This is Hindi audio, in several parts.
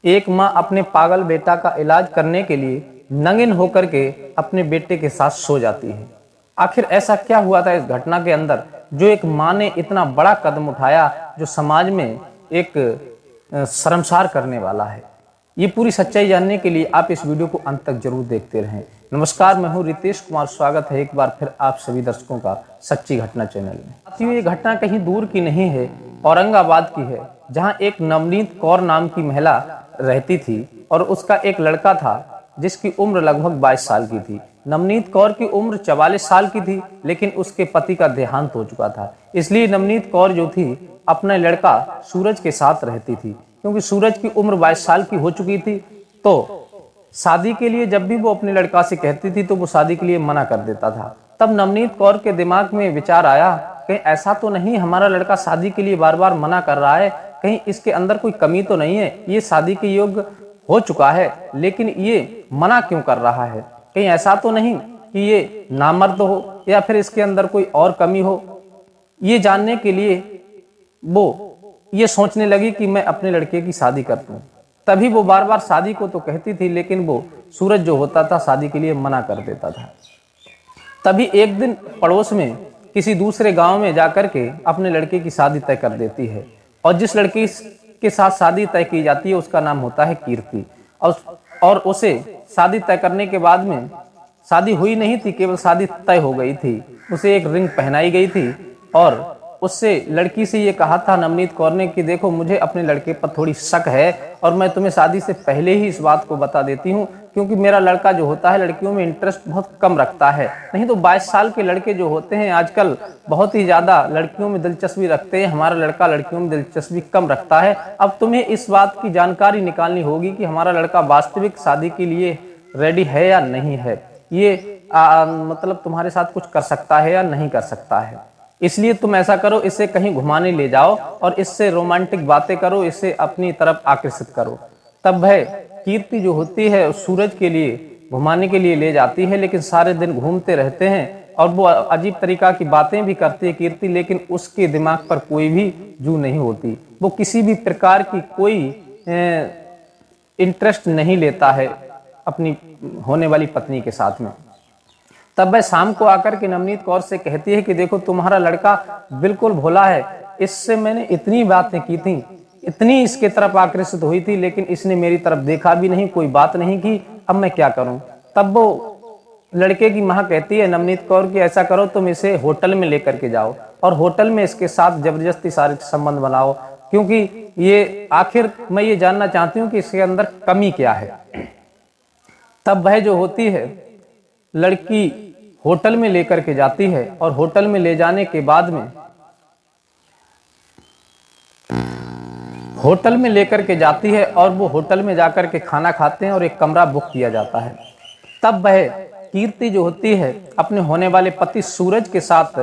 एक माँ अपने पागल बेटा का इलाज करने के लिए नंगिन होकर के अपने बेटे के साथ सो जाती है। आखिर ऐसा क्या हुआ था इस घटना के अंदर जो एक माँ ने इतना बड़ा कदम उठाया जो समाज में एक शर्मसार करने वाला है। ये पूरी सच्चाई जानने के लिए आप इस वीडियो को अंत तक जरूर देखते रहें। नमस्कार, मैं हूँ रितेश कुमार। स्वागत है एक बार फिर आप सभी दर्शकों का सच्ची घटना चैनल में। साथियों, ये घटना कहीं दूर की नहीं है, औरंगाबाद की है, जहां एक नवनीत कौर नाम की महिला रहती थी और उसका एक लड़का था जिसकी उम्र लगभग 22 साल की थी। नवनीत कौर की उम्र 44 साल की थी, लेकिन उसके पति का देहांत हो चुका था। इसलिए नवनीत कौर जो थी अपना लड़का सूरज के साथ रहती थी। क्योंकि सूरज की उम्र 22 साल की हो चुकी थी, तो शादी के लिए जब भी वो अपने लड़का से कहती थी तो वो शादी के लिए मना कर देता था। तब नवनीत कौर के दिमाग में विचार आया, कहीं ऐसा तो नहीं हमारा लड़का शादी के लिए बार बार मना कर रहा है, कहीं इसके अंदर कोई कमी तो नहीं है, ये शादी के योग्य हो चुका है लेकिन ये मना क्यों कर रहा है, कहीं ऐसा तो नहीं कि ये नामर्द हो या फिर इसके अंदर कोई और कमी हो। ये जानने के लिए वो ये सोचने लगी कि मैं अपने लड़के की शादी कर दूं। तभी वो बार बार शादी को तो कहती थी, लेकिन वो सूरज जो होता था शादी के लिए मना कर देता था। तभी एक दिन पड़ोस में किसी दूसरे गांव में जाकर के अपने लड़के की शादी तय कर देती है। और जिस लड़की के साथ शादी तय की जाती है उसका नाम होता है कीर्ति। और उसे शादी तय करने के बाद में शादी हुई नहीं थी, केवल शादी तय हो गई थी। उसे एक रिंग पहनाई गई थी और उससे लड़की से ये कहा था नवनीत कौर ने कि देखो, मुझे अपने लड़के पर थोड़ी शक है और मैं तुम्हें शादी से पहले ही इस बात को बता देती हूँ, क्योंकि मेरा लड़का जो होता है लड़कियों में इंटरेस्ट बहुत कम रखता है। नहीं तो 22 साल के लड़के जो होते हैं आजकल बहुत ही ज्यादा लड़कियों में दिलचस्पी रखते हैं, हमारा लड़का लड़कियों में दिलचस्पी कम रखता है। अब तुम्हें इस बात की जानकारी निकालनी होगी कि हमारा लड़का वास्तविक शादी के लिए रेडी है या नहीं है, ये मतलब तुम्हारे साथ कुछ कर सकता है या नहीं कर सकता है। इसलिए तुम ऐसा करो, इसे कहीं घुमाने ले जाओ और इससे रोमांटिक बातें करो, इसे अपनी तरफ आकर्षित करो। तब वह कीर्ति जो होती है सूरज के लिए घुमाने के लिए ले जाती है, लेकिन सारे दिन घूमते रहते हैं और वो अजीब तरीका की बातें भी करती है कीर्ति, लेकिन उसके दिमाग पर कोई भी जू नहीं होती। वो किसी भी प्रकार की कोई इंटरेस्ट नहीं लेता है अपनी होने वाली पत्नी के साथ में। तब वह शाम को आकर के नवनीत कौर से कहती है कि देखो, तुम्हारा लड़का बिल्कुल भोला है, इससे मैंने इतनी बातें की थी, इतनी इसके तरफ आकर्षित हुई थी, लेकिन इसने मेरी तरफ देखा भी नहीं, कोई बात नहीं की, अब मैं क्या करूं। तब वो लड़के की मां कहती है नवनीत कौर की ऐसा करो, तुम इसे होटल में लेकर के जाओ और होटल में इसके साथ जबरदस्ती शारीरिक संबंध बनाओ, क्योंकि ये आखिर मैं ये जानना चाहती हूँ कि इसके अंदर कमी क्या है। तब वह जो होती है लड़की होटल में लेकर के जाती है और होटल में ले जाने के बाद में होटल में लेकर के जाती है और वो होटल में जाकर के खाना खाते हैं और एक कमरा बुक किया जाता है। तब वह कीर्ति जो होती है अपने होने वाले पति सूरज के साथ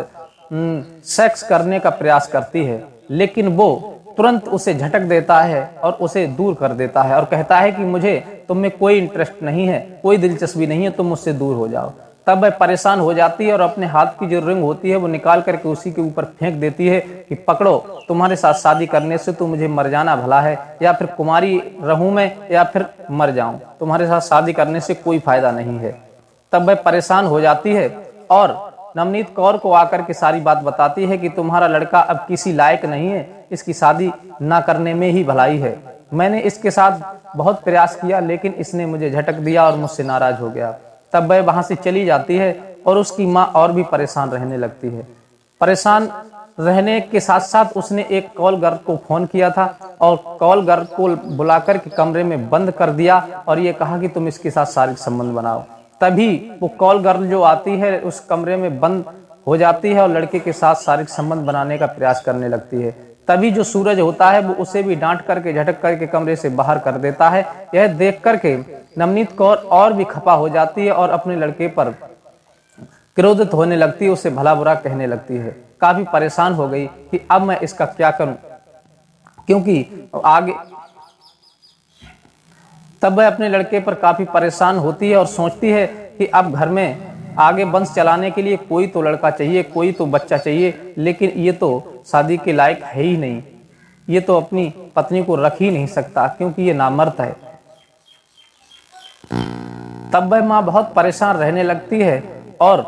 सेक्स करने का प्रयास करती है, लेकिन वो तुरंत उसे झटक देता है और उसे दूर कर देता है और कहता है कि मुझे तुम में कोई इंटरेस्ट नहीं है, कोई दिलचस्पी नहीं है, तुम मुझसे दूर हो जाओ। तब वह परेशान हो जाती है और अपने हाथ की जो रिंग होती है वो निकाल करके उसी के ऊपर फेंक देती है कि पकड़ो, तुम्हारे साथ शादी करने से तो मुझे मर जाना भला है, या फिर कुमारी रहूं मैं या फिर मर जाऊं, तुम्हारे साथ शादी करने से कोई फायदा नहीं है। तब वह परेशान हो जाती है और नवनीत कौर को आकर के सारी बात बताती है कि तुम्हारा लड़का अब किसी लायक नहीं है, इसकी शादी ना करने में ही भलाई है। मैंने इसके साथ बहुत प्रयास किया लेकिन इसने मुझे झटक दिया और मुझसे नाराज हो गया। तब वह वहां से चली जाती है और उसकी माँ और भी परेशान रहने लगती है। परेशान रहने के साथ साथ उसने एक कॉल गर्ल को फोन किया था और कॉल गर्ल को बुलाकर के कमरे में बंद कर दिया और ये कहा कि तुम इसके साथ शारीरिक संबंध बनाओ। तभी वो कॉल गर्ल जो आती है उस कमरे में बंद हो जाती है और लड़के के साथ शारीरिक संबंध बनाने का प्रयास करने लगती है। तभी जो सूरज होता है वो उसे भी डांट करके झटक करके कमरे से बाहर कर देता है। यह देख करके नवनीत कौर और भी खफा हो जाती है और अपने लड़के पर क्रोधित होने लगती है, उसे भला बुरा कहने लगती है। काफी परेशान हो गई कि अब मैं इसका क्या करूं, क्योंकि आगे तब वह अपने लड़के पर काफी परेशान होती है और सोचती है कि अब घर में आगे वंश चलाने के लिए कोई तो लड़का चाहिए, कोई तो बच्चा चाहिए, लेकिन ये तो शादी के लायक है ही नहीं। ये तो अपनी पत्नी को रख ही नहीं सकता क्योंकि ये नामर्द है। तब वह माँ बहुत परेशान रहने लगती है और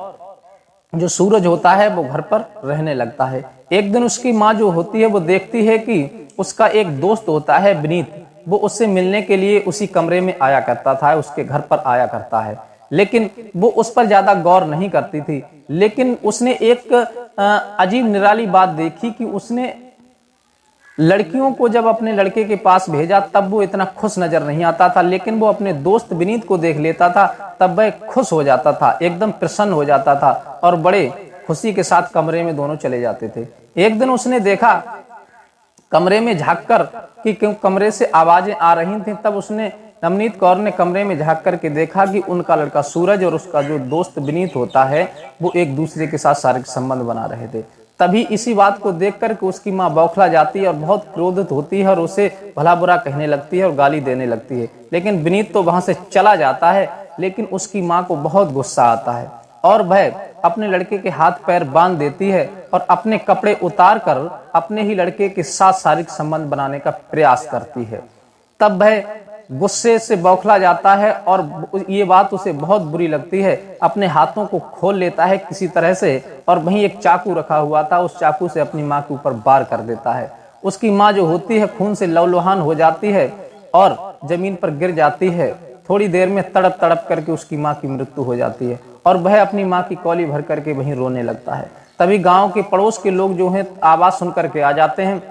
जो सूरज होता है वो घर पर रहने लगता है। एक दिन उसकी माँ जो होती है वो देखती है कि उसका एक दोस्त होता है विनीत, वो उससे मिलने के लिए उसी कमरे में आया करता था, उसके घर पर आया करता है, लेकिन वो उस पर ज्यादा गौर नहीं करती थी। लेकिन उसने एक अजीब निराली बात देखी कि उसने लड़कियों को जब अपने लड़के के पास भेजा तब वो इतना खुश नजर नहीं आता था, लेकिन वो अपने दोस्त विनीत को देख लेता था तब वह खुश हो जाता था, एकदम प्रसन्न हो जाता था और बड़े खुशी के साथ कमरे में दोनों चले जाते थे। एक दिन उसने देखा कमरे में झांककर कि क्यों कमरे से आवाजें आ रही थी, तब उसने नवनीत कौर ने कमरे में झांक करके देखा कि उनका लड़का सूरज और उसका जो दोस्त विनीत होता है वो एक दूसरे के साथ शारीरिक संबंध बना रहे थे। तभी इसी बात को देख करके उसकी माँ बौखला जाती है और बहुत क्रोधित होती है और उसे भला बुरा कहने लगती है और गाली देने लगती है। लेकिन विनीत तो वहां से चला जाता है, लेकिन उसकी माँ को बहुत गुस्सा आता है और वह अपने लड़के के हाथ पैर बांध देती है और अपने कपड़े उतार कर अपने ही लड़के के साथ शारीरिक संबंध बनाने का प्रयास करती है। तब वह गुस्से से बौखला जाता है और ये बात उसे बहुत बुरी लगती है, अपने हाथों को खोल लेता है किसी तरह से और वहीं एक चाकू रखा हुआ था, उस चाकू से अपनी माँ के ऊपर वार कर देता है। उसकी माँ जो होती है खून से लहूलुहान हो जाती है और जमीन पर गिर जाती है। थोड़ी देर में तड़प तड़प करके उसकी माँ की मृत्यु हो जाती है और वह अपनी माँ की कौली भर करके वहीं रोने लगता है। तभी गांव के पड़ोस के लोग जो हैं आवाज सुन करके आ जाते हैं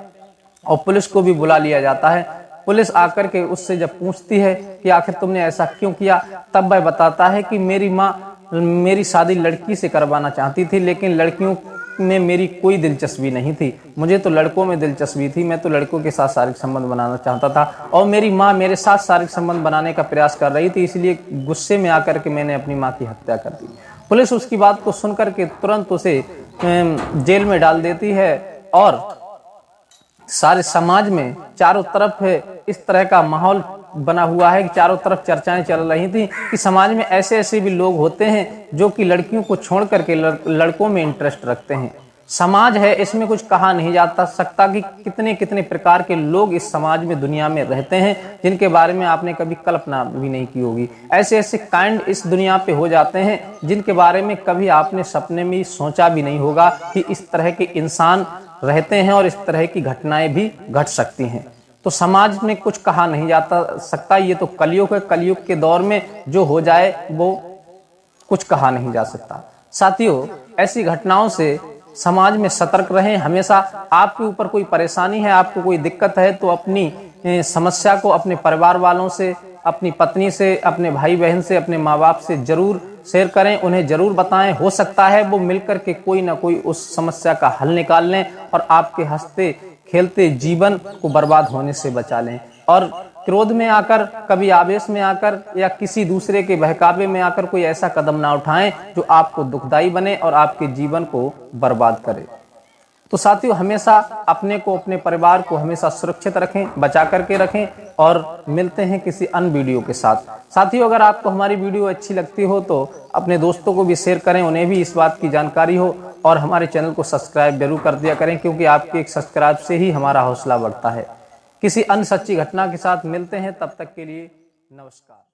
और पुलिस को भी बुला लिया जाता है। पुलिस आकर के उससे जब पूछती है कि आखिर तुमने ऐसा क्यों किया, तब वह बताता है कि मेरी माँ मेरी शादी लड़की से करवाना चाहती थी, लेकिन लड़कियों में मेरी कोई दिलचस्पी नहीं थी, मुझे तो लड़कों में दिलचस्पी थी, मैं तो लड़कों के साथ शारीरिक संबंध बनाना चाहता था और मेरी माँ मेरे साथ शारीरिक संबंध बनाने का प्रयास कर रही थी, इसलिए गुस्से में आकर के मैंने अपनी माँ की हत्या कर दी। पुलिस उसकी बात को सुनकर के तुरंत उसे जेल में डाल देती है और सारे समाज में चारों तरफ इस तरह का माहौल बना हुआ है कि चारों तरफ चर्चाएं चल रही थी कि समाज में ऐसे ऐसे भी लोग होते हैं जो कि लड़कियों को छोड़ करके लड़कों में इंटरेस्ट रखते हैं। समाज है, इसमें कुछ कहा नहीं जाता सकता कि कितने कितने प्रकार के लोग इस समाज में दुनिया में रहते हैं जिनके बारे में आपने कभी कल्पना भी नहीं की होगी। ऐसे ऐसे कांड इस दुनिया पे हो जाते हैं जिनके बारे में कभी आपने सपने में सोचा भी नहीं होगा कि इस तरह के इंसान रहते हैं और इस तरह की घटनाएं भी घट सकती हैं। तो समाज में कुछ कहा नहीं जाता सकता, ये तो कलयुग है, कलयुग के दौर में जो हो जाए वो कुछ कहा नहीं जा सकता। साथियों, ऐसी घटनाओं से समाज में सतर्क रहें। हमेशा आपके ऊपर कोई परेशानी है, आपको कोई दिक्कत है तो अपनी समस्या को अपने परिवार वालों से, अपनी पत्नी से, अपने भाई बहन से, अपने माँ बाप से जरूर शेयर करें, उन्हें जरूर बताएं। हो सकता है वो मिलकर के कोई ना कोई उस समस्या का हल निकाल लें और आपके हंसते खेलते जीवन को बर्बाद होने से बचा लें। और क्रोध में आकर, कभी आवेश में आकर या किसी दूसरे के बहकावे में आकर कोई ऐसा कदम ना उठाएं जो आपको दुखदाई बने और आपके जीवन को बर्बाद करे। तो साथियों, हमेशा अपने को, अपने परिवार को हमेशा सुरक्षित रखें, बचा करके रखें और मिलते हैं किसी अन्य वीडियो के साथ। साथियों, अगर आपको हमारी वीडियो अच्छी लगती हो तो अपने दोस्तों को भी शेयर करें, उन्हें भी इस बात की जानकारी हो और हमारे चैनल को सब्सक्राइब जरूर कर दिया करें, क्योंकि आपके एक सब्सक्राइब से ही हमारा हौसला बढ़ता है। किसी अन्य सच्ची घटना के साथ मिलते हैं, तब तक के लिए नमस्कार।